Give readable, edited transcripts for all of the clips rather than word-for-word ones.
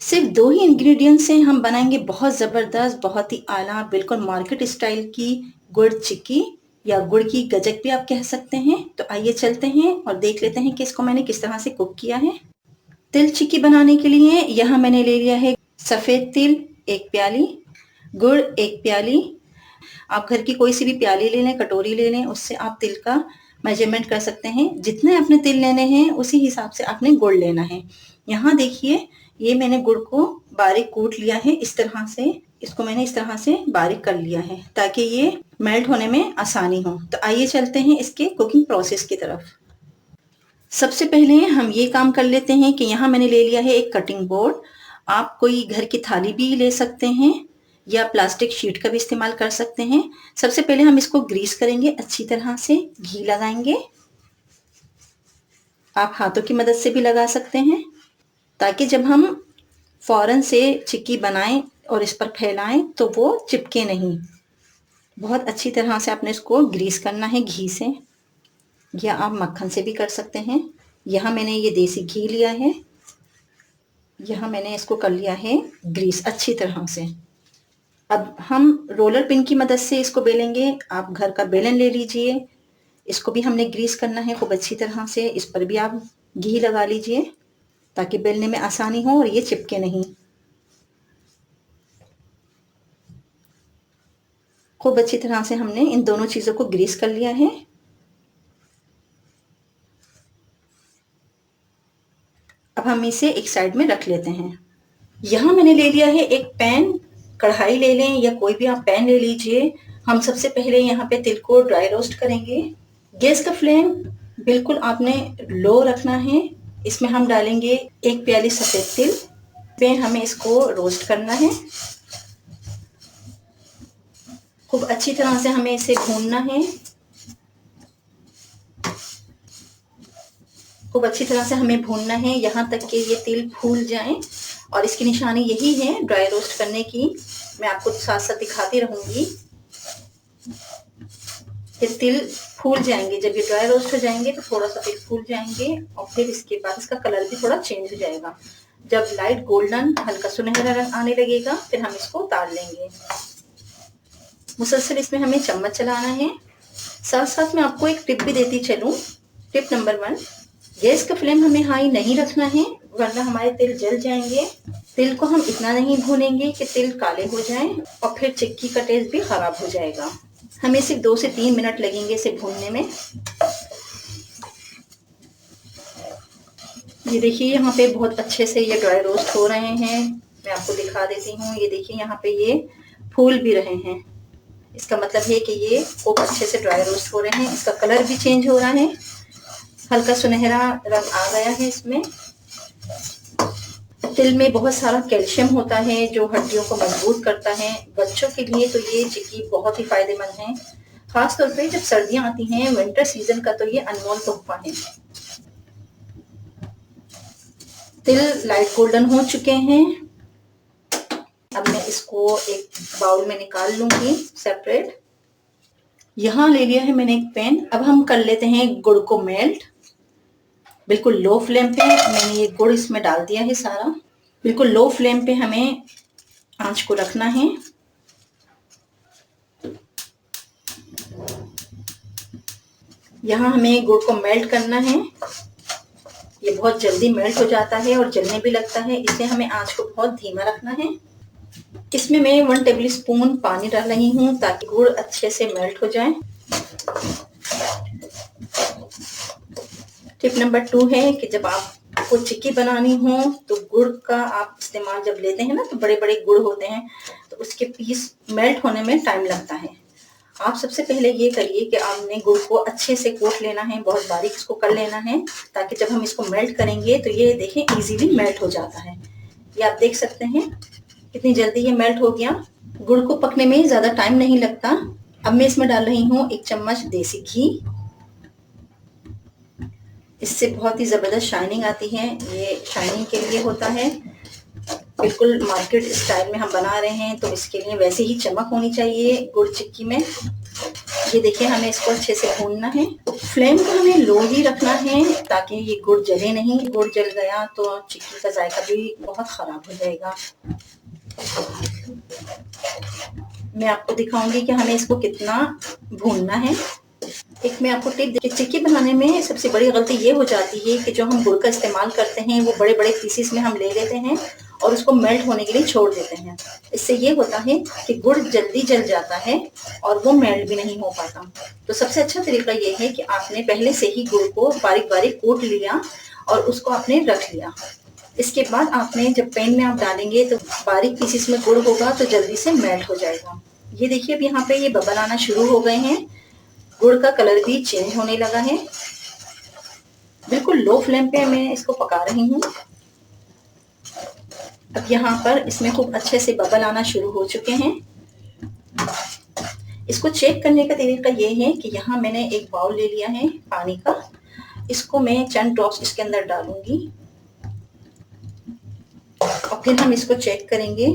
सिर्फ 2 ही इंग्रेडिएंट से हम बनाएंगे बहुत ज़बरदस्त, बहुत ही आला, बिल्कुल मार्केट स्टाइल की गुड़ चिक्की या गुड़ की गजक भी आप कह सकते हैं। तो आइए चलते हैं और देख लेते हैं कि इसको मैंने किस तरह से कुक किया है। तिल चिक्की बनाने के लिए यहाँ मैंने ले लिया है सफ़ेद तिल 1 प्याली, गुड़ 1 प्याली। आप घर की कोई सी भी प्याली ले लें, कटोरी ले लें, उससे आप तिल का मेजरमेंट कर सकते हैं। जितने आपने तिल लेने हैं उसी हिसाब से आपने गुड़ लेना है। यहाँ देखिए, ये मैंने गुड़ को बारीक कूट लिया है इस तरह से। इसको मैंने इस तरह से बारीक कर लिया है ताकि ये मेल्ट होने में आसानी हो। तो आइए चलते हैं इसके कुकिंग प्रोसेस की तरफ। सबसे पहले हम ये काम कर लेते हैं कि यहाँ मैंने ले लिया है एक कटिंग बोर्ड। आप कोई घर की थाली भी ले सकते हैं या प्लास्टिक शीट का भी इस्तेमाल कर सकते हैं। सबसे पहले हम इसको ग्रीस करेंगे, अच्छी तरह से घी लगाएंगे। आप हाथों की मदद से भी लगा सकते हैं ताकि जब हम फौरन से चिक्की बनाएं और इस पर फैलाएं तो वो चिपके नहीं। बहुत अच्छी तरह से आपने इसको ग्रीस करना है घी से, या आप मक्खन से भी कर सकते हैं। यहाँ मैंने ये देसी घी लिया है, यहाँ मैंने इसको कर लिया है ग्रीस अच्छी तरह से। अब हम रोलर पिन की मदद से इसको बेलेंगे। आप घर का बेलन ले लीजिए, इसको भी हमने ग्रीस करना है खूब अच्छी तरह से। इस पर भी आप घी लगा लीजिए ताकि बेलने में आसानी हो और ये चिपके नहीं। खूब अच्छी तरह से हमने इन दोनों चीज़ों को ग्रीस कर लिया है। अब हम इसे एक साइड में रख लेते हैं। यहाँ मैंने ले लिया है एक पैन, कढ़ाई ले लें या कोई भी आप पैन ले लीजिए। हम सबसे पहले यहाँ पे तिल को ड्राई रोस्ट करेंगे। गैस का फ्लेम बिल्कुल आपने लो रखना है। इसमें हम डालेंगे 1 प्याली सफ़ेद तिल पे हमें इसको रोस्ट करना है। खूब अच्छी तरह से हमें इसे भूनना है। खूब अच्छी तरह से हमें भूनना है यहाँ तक कि ये तिल फूल जाएं। और इसकी निशानी यही है ड्राई रोस्ट करने की। मैं आपको साथ साथ दिखाती रहूंगी। ये तिल फूल जाएंगे, जब ये ड्राई रोस्ट हो जाएंगे तो थोड़ा सा तिल फूल जाएंगे और फिर इसके बाद इसका कलर भी थोड़ा चेंज हो जाएगा। जब लाइट गोल्डन हल्का सुनहरा रंग आने लगेगा फिर हम इसको उतार लेंगे। मुसलसल इसमें हमें चम्मच चलाना है। साथ साथ मैं आपको एक टिप भी देती चलूं। टिप नंबर 1, गैस का फ्लेम हमें हाई नहीं रखना है वरना हमारे तिल जल जाएंगे। तिल को हम इतना नहीं भूनेंगे कि तिल काले हो जाएं और फिर चिक्की का टेस्ट भी खराब हो जाएगा। हमें सिर्फ 2 से 3 मिनट लगेंगे इसे भूनने में। ये देखिए यहाँ पे बहुत अच्छे से ये ड्राई रोस्ट हो रहे हैं। मैं आपको दिखा देती हूँ। ये देखिए यहाँ पे ये फूल भी रहे हैं। इसका मतलब है कि ये खूब अच्छे से ड्राई रोस्ट हो रहे हैं। इसका कलर भी चेंज हो रहा है, हल्का सुनहरा रंग आ गया है इसमें। तिल में बहुत सारा कैल्शियम होता है जो हड्डियों को मजबूत करता है। बच्चों के लिए तो ये चिक्की बहुत ही फायदेमंद है, खास तौर पे जब सर्दियां आती हैं, विंटर सीजन का तो ये अनमोल तोहफा है। तिल लाइट गोल्डन हो चुके हैं। अब मैं इसको एक बाउल में निकाल लूंगी सेपरेट। यहाँ ले लिया है मैंने एक पैन। अब हम कर लेते हैं गुड़ को मेल्ट। बिल्कुल लो फ्लेम पे मैंने ये गुड़ इसमें डाल दिया है सारा। बिल्कुल लो फ्लेम पे हमें आंच को रखना है। यहाँ हमें गुड़ को मेल्ट करना है। ये बहुत जल्दी मेल्ट हो जाता है और जलने भी लगता है, इसलिए हमें आंच को बहुत धीमा रखना है। इसमें मैं 1 टेबल स्पून पानी डाल रही हूँ ताकि गुड़ अच्छे से मेल्ट हो जाए। टिप नंबर 2 है कि जब आपको चिक्की बनानी हो तो गुड़ का आप इस्तेमाल जब लेते हैं ना तो बड़े बड़े गुड़ होते हैं तो उसके पीस मेल्ट होने में टाइम लगता है। आप सबसे पहले ये करिए कि आपने गुड़ को अच्छे से कूट लेना है, बहुत बारीक इसको कर लेना है ताकि जब हम इसको मेल्ट करेंगे तो ये देखें इजीली मेल्ट हो जाता है। ये आप देख सकते हैं कितनी जल्दी ये मेल्ट हो गया। गुड़ को पकने में ज़्यादा टाइम नहीं लगता। अब मैं इसमें डाल रही हूँ 1 चम्मच देसी घी। इससे बहुत ही ज़बरदस्त शाइनिंग आती है। ये शाइनिंग के लिए होता है, बिल्कुल मार्केट स्टाइल में हम बना रहे हैं तो इसके लिए वैसे ही चमक होनी चाहिए गुड़ चिक्की में। ये देखिए हमें इसको अच्छे से भूनना है। फ्लेम को हमें लो ही रखना है ताकि ये गुड़ जले नहीं। गुड़ जल गया तो चिक्की का जायका भी बहुत खराब हो जाएगा। मैं आपको दिखाऊंगी कि हमें इसको कितना भूनना है। एक मैं आपको टिप देखिए, चिक्की बनाने में सबसे बड़ी गलती ये हो जाती है कि जो हम गुड़ का इस्तेमाल करते हैं वो बड़े बड़े पीसेस में हम ले लेते हैं और उसको मेल्ट होने के लिए छोड़ देते हैं। इससे ये होता है कि गुड़ जल्दी जल जाता है और वो मेल्ट भी नहीं हो पाता। तो सबसे अच्छा तरीका ये है कि आपने पहले से ही गुड़ को बारीक बारीक कूट लिया और उसको आपने रख लिया। इसके बाद आपने जब पैन में आप डालेंगे तो बारीक पीसेस में गुड़ होगा तो जल्दी से मेल्ट हो जाएगा। ये देखिए अब यहाँ पे ये बबल आना शुरू हो गए हैं। गुड़ का कलर भी चेंज होने लगा है। बिल्कुल लो फ्लेम पे मैं इसको पका रही हूँ। अब यहाँ पर इसमें खूब अच्छे से बबल आना शुरू हो चुके हैं। इसको चेक करने का तरीका ये है कि यहाँ मैंने एक बाउल ले लिया है पानी का। इसको मैं चंद ड्रॉप्स इसके अंदर डालूंगी और फिर हम इसको चेक करेंगे।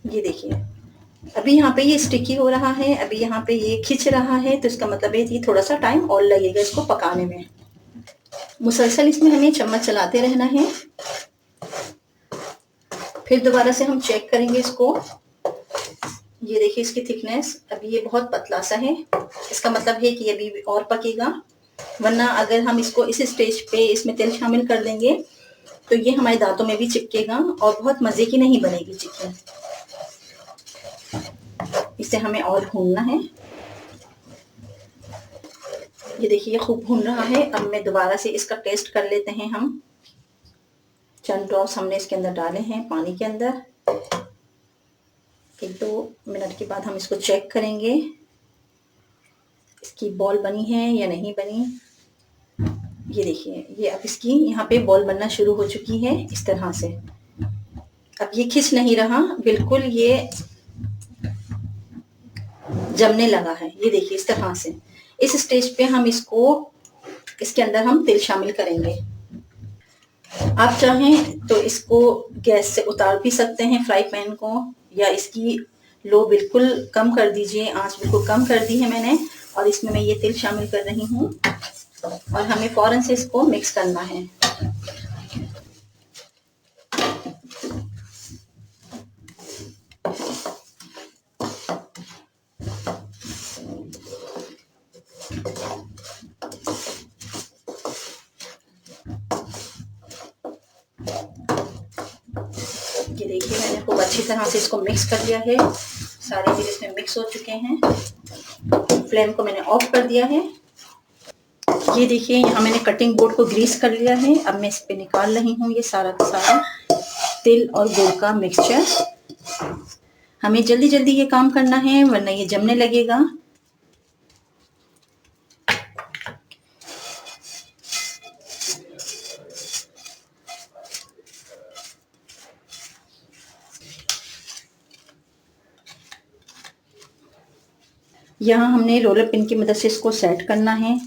ये देखिए अभी यहाँ पे ये स्टिकी हो रहा है, अभी यहाँ पे ये खिंच रहा है, तो इसका मतलब है कि थोड़ा सा टाइम और लगेगा इसको पकाने में। मुसलसल इसमें हमें चम्मच चलाते रहना है। फिर दोबारा से हम चेक करेंगे इसको। ये देखिए इसकी थिकनेस अभी ये बहुत पतला सा है, इसका मतलब है कि अभी और पकेगा। वरना अगर हम इसको इस स्टेज पे इसमें तेल शामिल कर देंगे तो ये हमारे दांतों में भी चिपकेगा और बहुत मजे की नहीं बनेगी चिक्की। इसे हमें और भूनना है। ये देखिए खूब भून रहा है। अब मैं दोबारा से इसका टेस्ट कर लेते हैं हम। चंद ड्रॉप्स हमने इसके अंदर डाले हैं पानी के अंदर। 1-2 मिनट के बाद हम इसको चेक करेंगे इसकी बॉल बनी है या नहीं बनी। ये देखिए ये अब इसकी यहाँ पे बॉल बनना शुरू हो चुकी है इस तरह से। अब ये खिंच नहीं रहा, बिल्कुल ये जमने लगा है। ये देखिए इस तरह से। इस स्टेज पे हम इसको इसके अंदर हम तेल शामिल करेंगे। आप चाहें तो इसको गैस से उतार भी सकते हैं फ्राई पैन को, या इसकी लो बिल्कुल कम कर दीजिए। आंच बिल्कुल कम कर दी है मैंने और इसमें मैं ये तेल शामिल कर रही हूँ और हमें फौरन से इसको मिक्स करना है। ये देखिए मैंने खूब अच्छी तरह से इसको मिक्स कर लिया है। सारे चीज इसमें मिक्स हो चुके हैं। फ्लेम को मैंने ऑफ कर दिया है। ये देखिए यहाँ मैंने कटिंग बोर्ड को ग्रीस कर लिया है। अब मैं इस पे निकाल रही हूँ ये सारा का सारा तिल और गुड़ का मिक्सचर। हमें जल्दी जल्दी ये काम करना है वरना ये जमने लगेगा। यहाँ हमने रोलर पिन की मदद से इसको सेट करना है।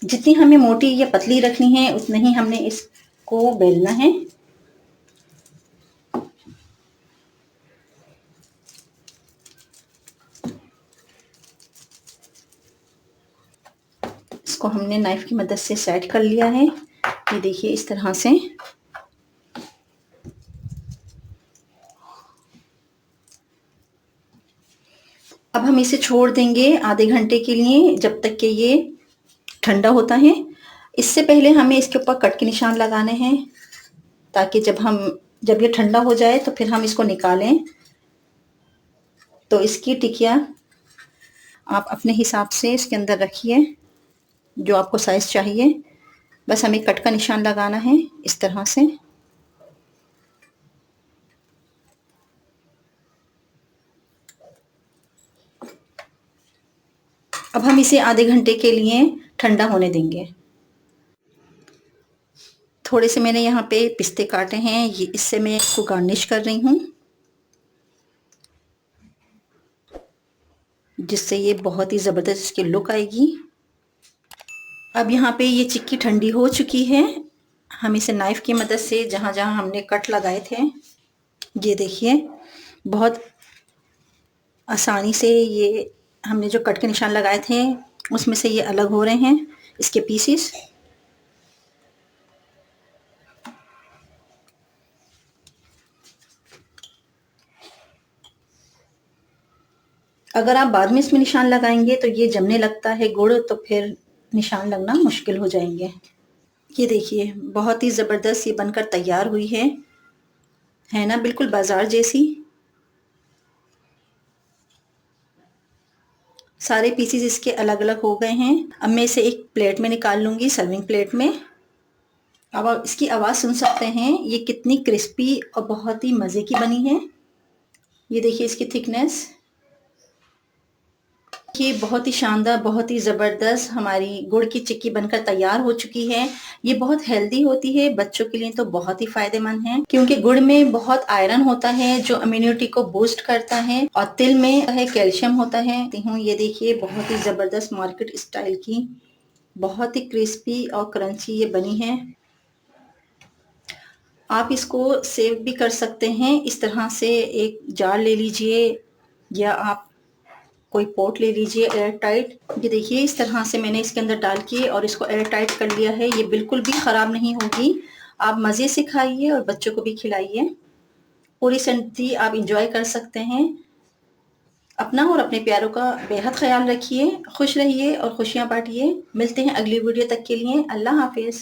जितनी हमें मोटी या पतली रखनी है उतना ही हमने इसको बेलना है। इसको हमने नाइफ की मदद से सेट कर लिया है। ये देखिए इस तरह से। अब हम इसे छोड़ देंगे आधे घंटे के लिए, जब तक कि ये ठंडा होता है। इससे पहले हमें इसके ऊपर कट के निशान लगाने हैं ताकि जब ये ठंडा हो जाए तो फिर हम इसको निकालें तो इसकी टिकिया आप अपने हिसाब से इसके अंदर रखिए, जो आपको साइज चाहिए। बस हमें कट का निशान लगाना है इस तरह से। अब हम इसे आधे घंटे के लिए ठंडा होने देंगे। थोड़े से मैंने यहाँ पे पिस्ते काटे हैं, ये इससे मैं इसको गार्निश कर रही हूँ, जिससे ये बहुत ही ज़बरदस्त इसकी लुक आएगी। अब यहाँ पे ये चिक्की ठंडी हो चुकी है। हम इसे नाइफ की मदद से जहाँ जहाँ हमने कट लगाए थे, ये देखिए बहुत आसानी से ये हमने जो कट के निशान लगाए थे उसमें से ये अलग हो रहे हैं इसके पीसेस। अगर आप बाद में इसमें निशान लगाएंगे तो ये जमने लगता है गुड़, तो फिर निशान लगना मुश्किल हो जाएंगे। ये देखिए बहुत ही ज़बरदस्त ये बनकर तैयार हुई है ना, बिल्कुल बाजार जैसी। सारे पीसेस इसके अलग अलग हो गए हैं। अब मैं इसे एक प्लेट में निकाल लूंगी, सर्विंग प्लेट में। अब आप इसकी आवाज़ सुन सकते हैं, ये कितनी क्रिस्पी और बहुत ही मज़े की बनी है। ये देखिए इसकी थिकनेस, ये बहुत ही शानदार, बहुत ही ज़बरदस्त हमारी गुड़ की चिक्की बनकर तैयार हो चुकी है। ये बहुत हेल्दी होती है, बच्चों के लिए तो बहुत ही फायदेमंद है, क्योंकि गुड़ में बहुत आयरन होता है जो इम्यूनिटी को बूस्ट करता है, और तिल में है कैल्शियम होता है। ये देखिए बहुत ही ज़बरदस्त मार्केट स्टाइल की, बहुत ही क्रिस्पी और क्रंची ये बनी है। आप इसको सेव भी कर सकते हैं इस तरह से, एक जार ले लीजिए या आप कोई पॉट ले लीजिए एयर टाइट। ये देखिए इस तरह से मैंने इसके अंदर डाल के और इसको एयर टाइट कर लिया है। ये बिल्कुल भी ख़राब नहीं होगी। आप मज़े से खाइए और बच्चों को भी खिलाइए। पूरी सब्जी आप इंजॉय कर सकते हैं। अपना और अपने प्यारों का बेहद ख्याल रखिए, खुश रहिए और खुशियाँ बांटिए। मिलते हैं अगली वीडियो तक के लिए। अल्लाह हाफिज़।